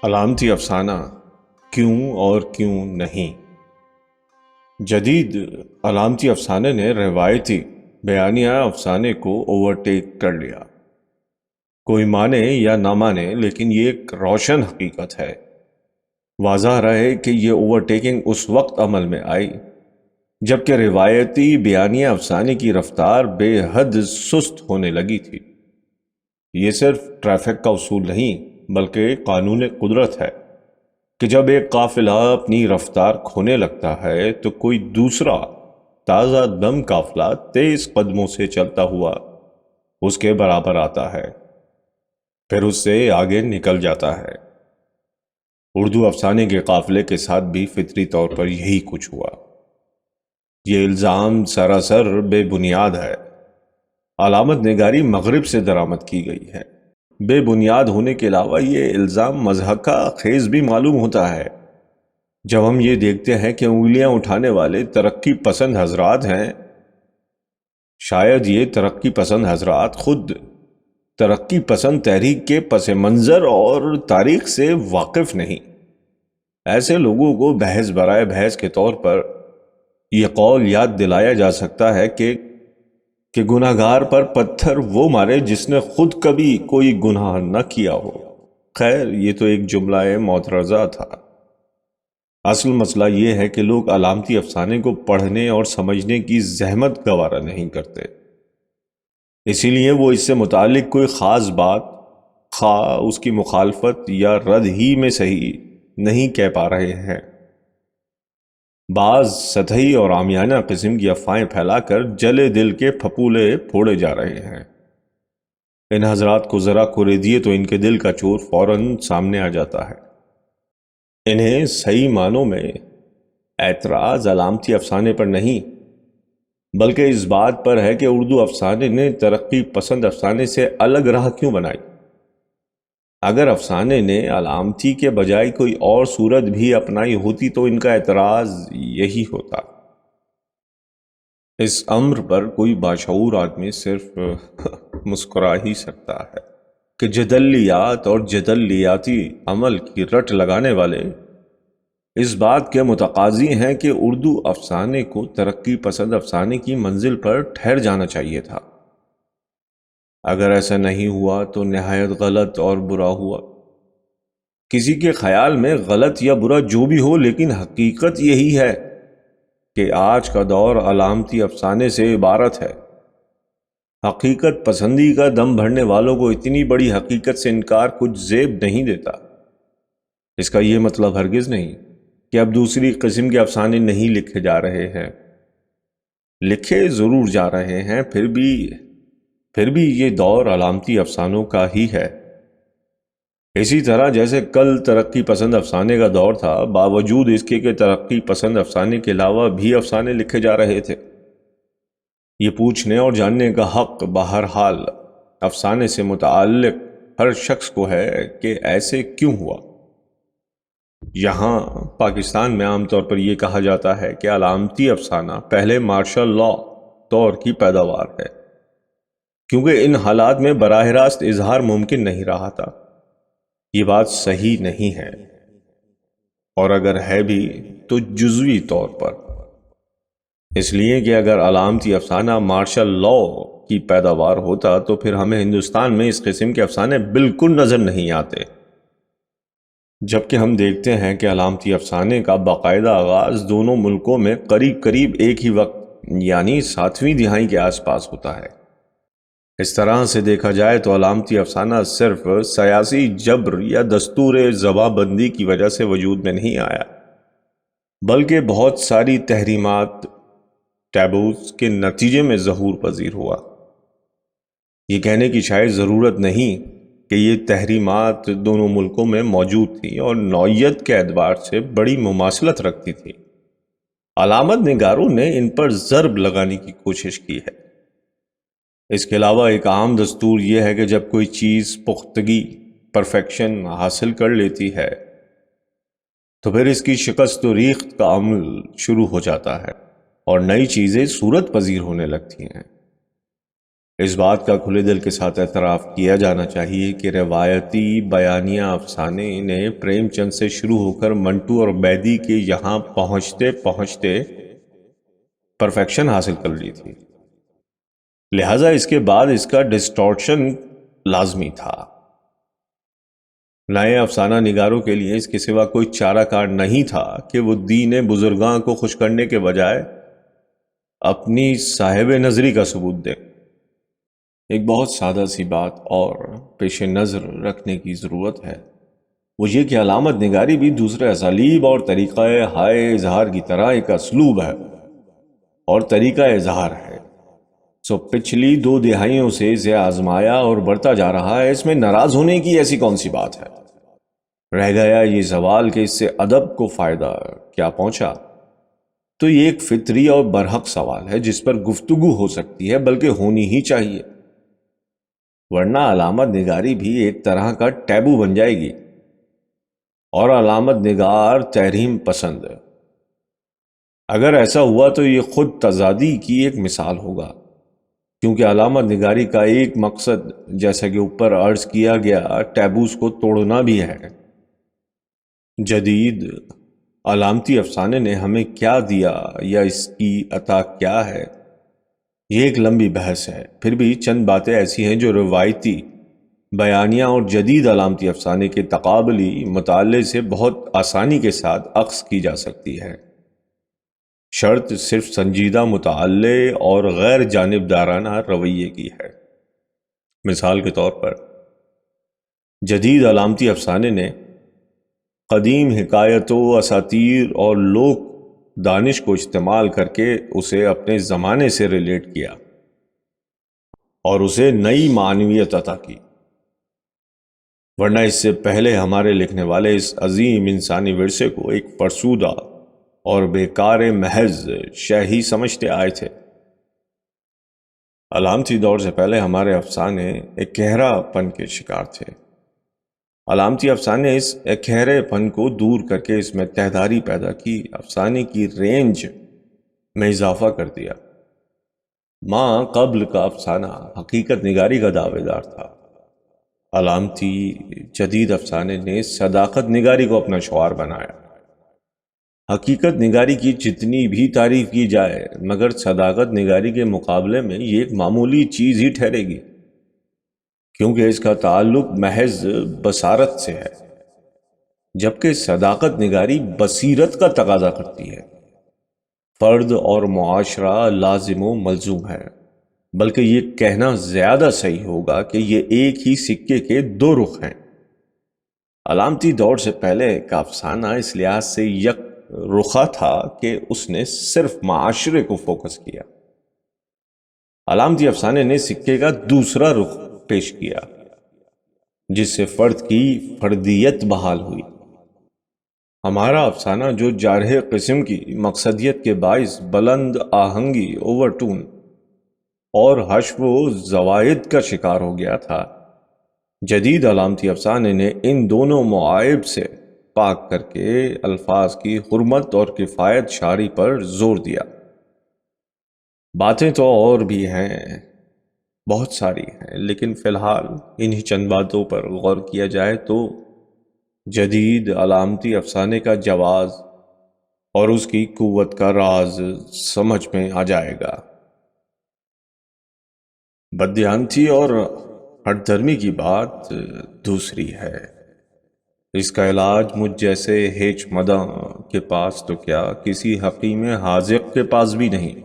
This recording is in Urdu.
علامتی افسانہ کیوں اور کیوں نہیں؟ جدید علامتی افسانے نے روایتی بیانیہ افسانے کو اوورٹیک کر لیا۔ کوئی مانے یا نہ مانے، لیکن یہ ایک روشن حقیقت ہے۔ واضح رہے کہ یہ اوورٹیکنگ اس وقت عمل میں آئی جبکہ روایتی بیانیہ افسانے کی رفتار بے حد سست ہونے لگی تھی۔ یہ صرف ٹریفک کا اصول نہیں بلکہ قانون قدرت ہے کہ جب ایک قافلہ اپنی رفتار کھونے لگتا ہے تو کوئی دوسرا تازہ دم قافلہ تیز قدموں سے چلتا ہوا اس کے برابر آتا ہے، پھر اس سے آگے نکل جاتا ہے۔ اردو افسانے کے قافلے کے ساتھ بھی فطری طور پر یہی کچھ ہوا۔ یہ الزام سراسر بے بنیاد ہے۔ علامت نگاری مغرب سے درآمد کی گئی ہے۔ بے بنیاد ہونے کے علاوہ یہ الزام مضحکہ خیز بھی معلوم ہوتا ہے جب ہم یہ دیکھتے ہیں کہ انگلیاں اٹھانے والے ترقی پسند حضرات ہیں۔ شاید یہ ترقی پسند حضرات خود ترقی پسند تحریک کے پس منظر اور تاریخ سے واقف نہیں۔ ایسے لوگوں کو بحث برائے بحث کے طور پر یہ قول یاد دلایا جا سکتا ہے کہ گناہگار پر پتھر وہ مارے جس نے خود کبھی کوئی گناہ نہ کیا ہو۔ خیر، یہ تو ایک جملہ معترضہ تھا۔ اصل مسئلہ یہ ہے کہ لوگ علامتی افسانے کو پڑھنے اور سمجھنے کی زحمت گوارا نہیں کرتے، اسی لیے وہ اس سے متعلق کوئی خاص بات، خواہ اس کی مخالفت یا رد ہی میں صحیح، نہیں کہہ پا رہے ہیں۔ بعض سطحی اور عامیانہ قسم کی افواہیں پھیلا کر جلے دل کے پھپولے پھوڑے جا رہے ہیں۔ ان حضرات کو ذرا کوریدیے تو ان کے دل کا چور فوراً سامنے آ جاتا ہے۔ انہیں صحیح معنوں میں اعتراض علامتی افسانے پر نہیں بلکہ اس بات پر ہے کہ اردو افسانے نے ترقی پسند افسانے سے الگ راہ کیوں بنائی۔ اگر افسانے نے علامتی کے بجائے کوئی اور صورت بھی اپنائی ہوتی تو ان کا اعتراض یہی ہوتا۔ اس امر پر کوئی باشعور آدمی صرف مسکرا ہی سکتا ہے کہ جدلیات اور جدلیاتی عمل کی رٹ لگانے والے اس بات کے متقاضی ہیں کہ اردو افسانے کو ترقی پسند افسانے کی منزل پر ٹھہر جانا چاہیے تھا۔ اگر ایسا نہیں ہوا تو نہایت غلط اور برا ہوا۔ کسی کے خیال میں غلط یا برا جو بھی ہو، لیکن حقیقت یہی ہے کہ آج کا دور علامتی افسانے سے عبارت ہے۔ حقیقت پسندی کا دم بھرنے والوں کو اتنی بڑی حقیقت سے انکار کچھ زیب نہیں دیتا۔ اس کا یہ مطلب ہرگز نہیں کہ اب دوسری قسم کے افسانے نہیں لکھے جا رہے ہیں۔ لکھے ضرور جا رہے ہیں، پھر بھی یہ دور علامتی افسانوں کا ہی ہے۔ اسی طرح جیسے کل ترقی پسند افسانے کا دور تھا، باوجود اس کے کہ ترقی پسند افسانے کے علاوہ بھی افسانے لکھے جا رہے تھے۔ یہ پوچھنے اور جاننے کا حق بہرحال افسانے سے متعلق ہر شخص کو ہے کہ ایسے کیوں ہوا۔ یہاں پاکستان میں عام طور پر یہ کہا جاتا ہے کہ علامتی افسانہ پہلے مارشل لاء دور کی پیداوار ہے، کیونکہ ان حالات میں براہ راست اظہار ممکن نہیں رہا تھا۔ یہ بات صحیح نہیں ہے، اور اگر ہے بھی تو جزوی طور پر، اس لیے کہ اگر علامتی افسانہ مارشل لاء کی پیداوار ہوتا تو پھر ہمیں ہندوستان میں اس قسم کے افسانے بالکل نظر نہیں آتے۔ جبکہ ہم دیکھتے ہیں کہ علامتی افسانے کا باقاعدہ آغاز دونوں ملکوں میں قریب قریب ایک ہی وقت یعنی 7ویں دہائی کے آس پاس ہوتا ہے۔ اس طرح سے دیکھا جائے تو علامتی افسانہ صرف سیاسی جبر یا دستور زباں بندی کی وجہ سے وجود میں نہیں آیا، بلکہ بہت ساری تحریمات، ٹیبوز کے نتیجے میں ظہور پذیر ہوا۔ یہ کہنے کی شاید ضرورت نہیں کہ یہ تحریمات دونوں ملکوں میں موجود تھیں اور نوعیت کے اعتبار سے بڑی مماثلت رکھتی تھیں۔ علامت نگاروں نے ان پر ضرب لگانے کی کوشش کی ہے۔ اس کے علاوہ ایک عام دستور یہ ہے کہ جب کوئی چیز پختگی، پرفیکشن حاصل کر لیتی ہے تو پھر اس کی شکست و ریخت کا عمل شروع ہو جاتا ہے اور نئی چیزیں صورت پذیر ہونے لگتی ہیں۔ اس بات کا کھلے دل کے ساتھ اعتراف کیا جانا چاہیے کہ روایتی بیانیہ افسانے نے پریم چند سے شروع ہو کر منٹو اور بیدی کے یہاں پہنچتے پہنچتے پرفیکشن حاصل کر لی تھی، لہٰذا اس کے بعد اس کا ڈسٹورشن لازمی تھا۔ نئے افسانہ نگاروں کے لیے اس کے سوا کوئی چارہ کار نہیں تھا کہ وہ دین بزرگاں کو خوش کرنے کے بجائے اپنی صاحب نظری کا ثبوت دیں۔ ایک بہت سادہ سی بات اور پیش نظر رکھنے کی ضرورت ہے، وہ یہ کہ علامت نگاری بھی دوسرے اسالیب اور طریقہ ہائے اظہار کی طرح ایک اسلوب ہے اور طریقہ اظہار ہے۔ پچھلی 2 دہائیوں سے اسے آزمایا اور بڑھتا جا رہا ہے، اس میں ناراض ہونے کی ایسی کون سی بات ہے؟ رہ گیا یہ سوال کہ اس سے ادب کو فائدہ کیا پہنچا؟ تو یہ ایک فطری اور برحق سوال ہے جس پر گفتگو ہو سکتی ہے، بلکہ ہونی ہی چاہیے، ورنہ علامت نگاری بھی ایک طرح کا ٹیبو بن جائے گی، اور علامت نگار تحریم پسند ہے۔ اگر ایسا ہوا تو یہ خود تضادی کی ایک مثال ہوگا، کیونکہ علامت نگاری کا ایک مقصد، جیسا کہ اوپر عرض کیا گیا، ٹیبوز کو توڑنا بھی ہے۔ جدید علامتی افسانے نے ہمیں کیا دیا یا اس کی عطا کیا ہے، یہ ایک لمبی بحث ہے۔ پھر بھی چند باتیں ایسی ہیں جو روایتی بیانیہ اور جدید علامتی افسانے کے تقابلی مطالعے سے بہت آسانی کے ساتھ اخذ کی جا سکتی ہے، شرط صرف سنجیدہ مطالعے اور غیر جانبدارانہ رویے کی ہے۔ مثال کے طور پر جدید علامتی افسانے نے قدیم حکایتوں، اساطیر اور لوک دانش کو استعمال کر کے اسے اپنے زمانے سے ریلیٹ کیا اور اسے نئی معنویت عطا کی، ورنہ اس سے پہلے ہمارے لکھنے والے اس عظیم انسانی ورثے کو ایک فرسودہ اور بیکار محض شے ہی سمجھتے آئے تھے۔ علامتی دور سے پہلے ہمارے افسانے اکہرا پن کے شکار تھے۔ علامتی افسانے اس اکہرے پن کو دور کر کے اس میں تہداری پیدا کی، افسانے کی رینج میں اضافہ کر دیا۔ ماں قبل کا افسانہ حقیقت نگاری کا دعوے دار تھا، علامتی جدید افسانے نے صداقت نگاری کو اپنا شعار بنایا۔ حقیقت نگاری کی جتنی بھی تعریف کی جائے، مگر صداقت نگاری کے مقابلے میں یہ ایک معمولی چیز ہی ٹھہرے گی، کیونکہ اس کا تعلق محض بصارت سے ہے، جبکہ صداقت نگاری بصیرت کا تقاضا کرتی ہے۔ فرد اور معاشرہ لازم و ملزوم ہے، بلکہ یہ کہنا زیادہ صحیح ہوگا کہ یہ ایک ہی سکے کے 2 رخ ہیں۔ علامتی دور سے پہلے کا افسانہ اس لحاظ سے یک رخا تھا کہ اس نے صرف معاشرے کو فوکس کیا۔ علامتی افسانے نے سکے کا دوسرا رخ پیش کیا، جس سے فرد کی فردیت بحال ہوئی۔ ہمارا افسانہ جو جارح قسم کی مقصدیت کے باعث بلند آہنگی، اوور ٹون اور حشو و زوائد کا شکار ہو گیا تھا، جدید علامتی افسانے نے ان دونوں معائب سے پاک کر کے الفاظ کی حرمت اور کفایت شعری پر زور دیا۔ باتیں تو اور بھی ہیں، بہت ساری ہیں، لیکن فی الحال انہی چند باتوں پر غور کیا جائے تو جدید علامتی افسانے کا جواز اور اس کی قوت کا راز سمجھ میں آ جائے گا۔ بددھیانتی اور ہٹ دھرمی کی بات دوسری ہے۔ اس کا علاج مجھ جیسے ہیچ مداں کے پاس تو کیا، کسی حکیم حاذق کے پاس بھی نہیں۔